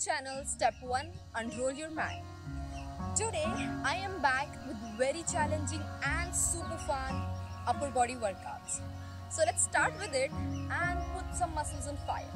channel Step 1 Unroll Your Mind. Today I am back with very challenging and super fun upper body workouts. So let's start with it and put some muscles on fire.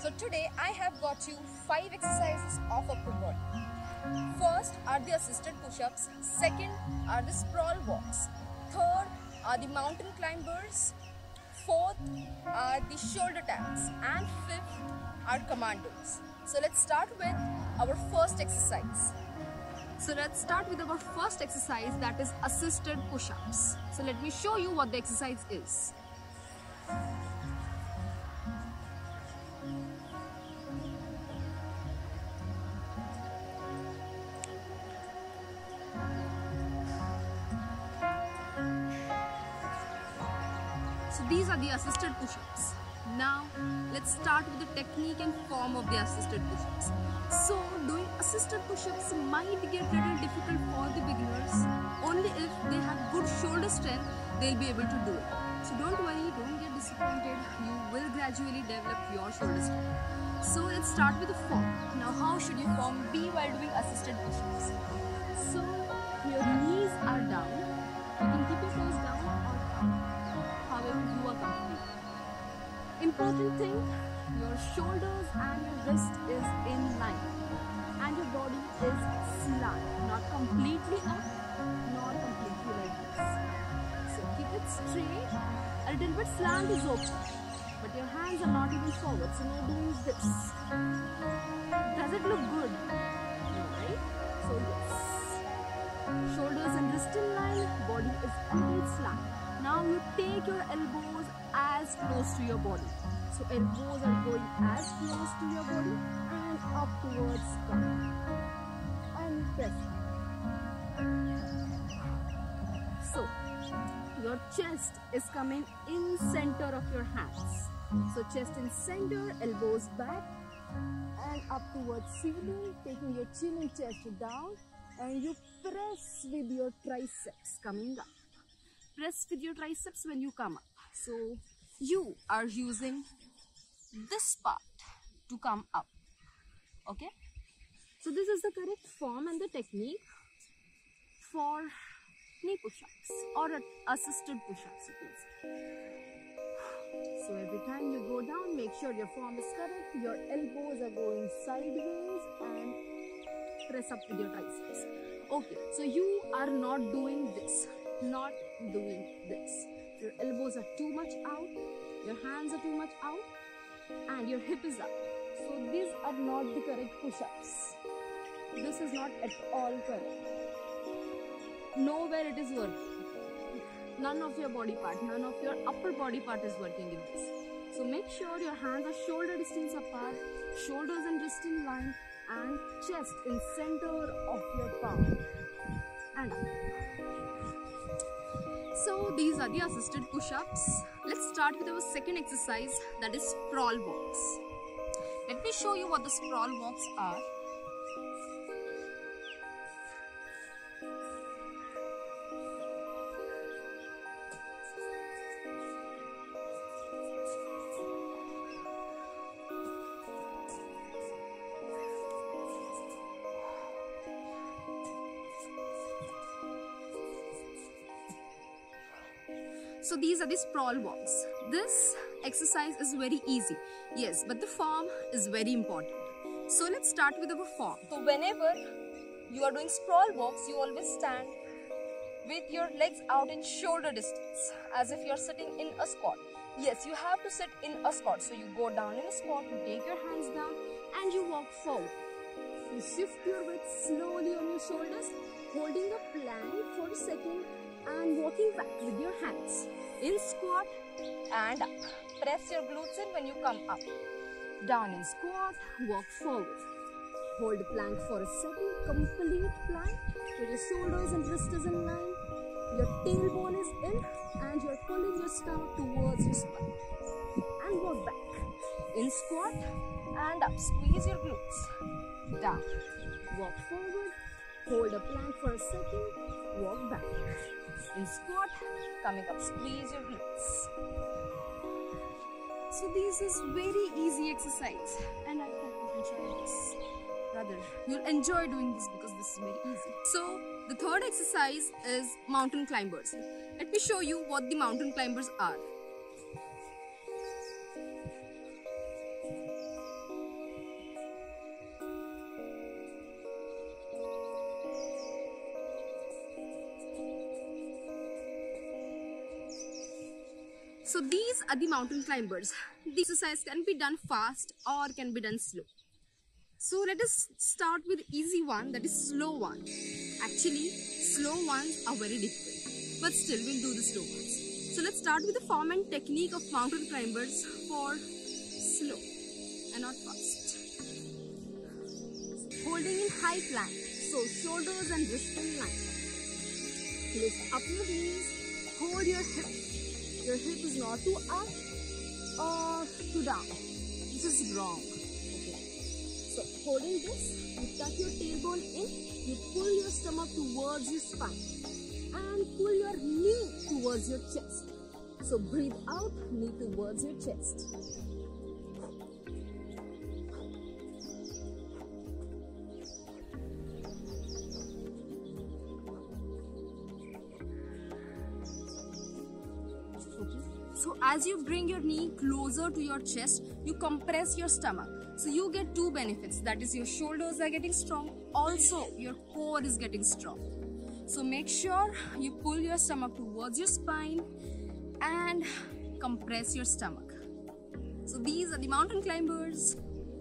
So today I have got you 5 exercises of upper body. First are the assisted push-ups, second are the sprawl walks, third are the mountain climbers, fourth are the shoulder taps, and fifth are commandos. So let's start with our first exercise. That is assisted push-ups. So let me show you what the exercise is. So these are the assisted push-ups. Now let's start with the technique and form of the assisted push-ups. So doing assisted push-ups might get a little difficult for the beginners. Only if they have good shoulder strength, they'll be able to do it. So don't worry, don't get disappointed. You will gradually develop your shoulder strength. So let's start with the form. Now how should your form be while doing assisted push-ups? So your knees are down. You can keep your toes down or up, however you are comfortable. Important thing, your shoulders and your wrist is in line and your body is slant, not completely up, not completely like this. So keep it straight, a little bit slant is okay, but your hands are not even forward, so you're doing this. Does it look good? No, right? So yes, shoulders and wrist in line, body is a little slant. Now you take your elbows as close to your body. So elbows are going as close to your body and up towards sky. And press. So your chest is coming in center of your hands. So chest in center, elbows back and up towards ceiling, taking your chin and chest down, and you press with your triceps coming up. Press with your triceps when you come up. So you are using this part to come up. Okay? So this is the correct form and the technique for knee push-ups or assisted push-ups, you can say. So every time you go down, make sure your form is correct. Your elbows are going sideways and press up with your triceps. Okay, so you are not doing this. Not doing this. Your elbows are too much out, your hands are too much out, and your hip is up. So these are not the correct push-ups. This is not at all correct. Nowhere it is working. None of your body part, none of your upper body part is working in this. So make sure your hands are shoulder distance apart, shoulders and wrist in line, and chest in center of your palm. And up. So these are the assisted push-ups. Let's start with our second exercise, that is sprawl walks. Let me show you what the sprawl walks are. So these are the sprawl walks. This exercise is very easy, yes, but the form is very important. So let's start with our form. So whenever you are doing sprawl walks, you always stand with your legs out in shoulder distance, as if you are sitting in a squat. Yes, you have to sit in a squat. So you go down in a squat, you take your hands down and you walk forward. You shift your weight slowly on your shoulders, holding a plank for a second and walking back with your hands. In squat and up. Press your glutes in when you come up. Down in squat, walk forward. Hold plank for a second, complete plank. With your shoulders and wrists in line. Your tailbone is in and you're pulling your stomach towards your spine. And walk back. In squat and up. Squeeze your glutes. Down. Walk forward. Hold a plank for a second. Walk back. In squat, coming up, squeeze your glutes. So this is very easy exercise and I hope and try this. Rather, you'll enjoy doing this because this is very easy. So, the third exercise is mountain climbers. Let me show you what the mountain climbers are. So these are the mountain climbers. The exercise can be done fast or can be done slow. So let us start with easy one, that is slow one. Actually, slow ones are very difficult, but still we'll do the slow ones. So let's start with the form and technique of mountain climbers for slow and not fast. Holding in high plank, so shoulders and wrists in line. Lift up your knees, hold your hip. Your hip is not too up or too down. This is wrong. Okay. So holding this, you tuck your tailbone in, you pull your stomach towards your spine and pull your knee towards your chest. So breathe out, knee towards your chest. So as you bring your knee closer to your chest, you compress your stomach. So you get two benefits, that is your shoulders are getting strong, also your core is getting strong. So make sure you pull your stomach towards your spine and compress your stomach. So these are the mountain climbers.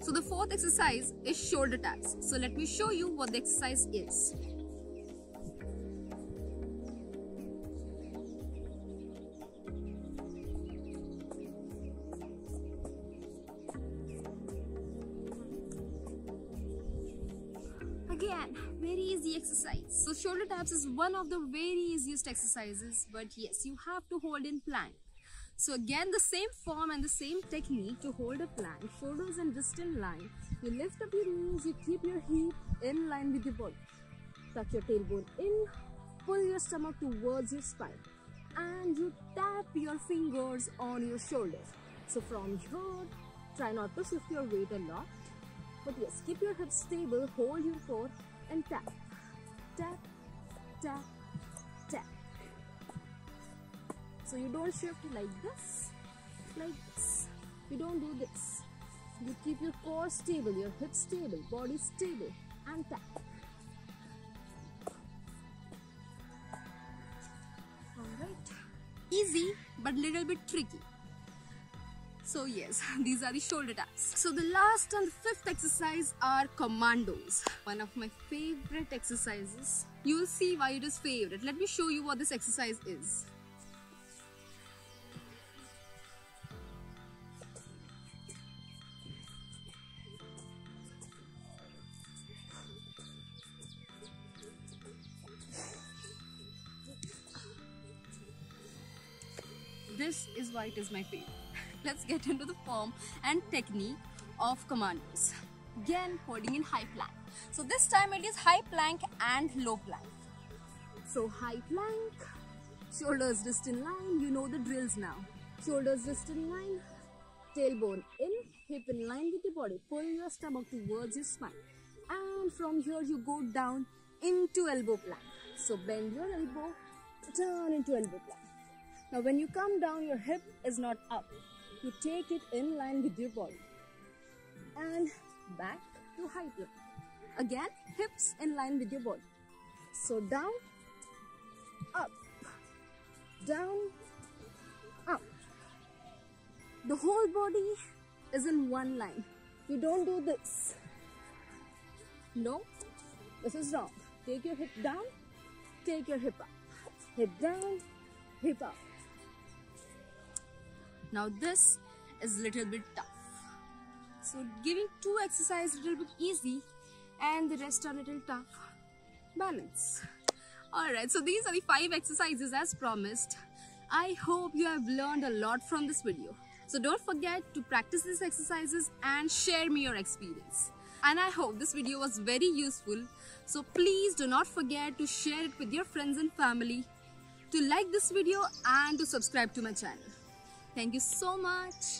So the fourth exercise is shoulder taps. So let me show you what the exercise is. Again, very easy exercise. So shoulder taps is one of the very easiest exercises, but yes, you have to hold in plank. So again, the same form and the same technique to hold a plank, shoulders and wrist in line. You lift up your knees, you keep your hip in line with your body. Tuck your tailbone in, pull your stomach towards your spine, and you tap your fingers on your shoulders. So from here, try not to shift your weight a lot. But yes, keep your hips stable, hold your core and tap, tap, tap, tap. So you don't shift like this. You don't do this. You keep your core stable, your hips stable, body stable and tap. Alright. Easy but little bit tricky. So yes, these are the shoulder taps. So the last and the fifth exercise are commandos. One of my favorite exercises. You will see why it is favorite. Let me show you what this exercise is. This is why it is my favorite. Let's get into the form and technique of commandos. Again, holding in high plank. So this time it is high plank and low plank. So high plank, shoulders wrist in line. You know the drills now. Shoulders wrist in line, tailbone in, hip in line with the body. Pull your stomach towards your spine. And from here you go down into elbow plank. So bend your elbow, turn into elbow plank. Now when you come down, your hip is not up. You take it in line with your body and back to high plank. Again, hips in line with your body. So down, up, down, up. The whole body is in one line. You don't do this. No, this is wrong. Take your hip down, take your hip up. Hip down, hip up. Now this is little bit tough. So giving two exercises little bit easy and the rest are little tough. Balance. Alright, so these are the 5 exercises as promised. I hope you have learned a lot from this video. So don't forget to practice these exercises and share me your experience. And I hope this video was very useful. So please do not forget to share it with your friends and family, to like this video and to subscribe to my channel. Thank you so much.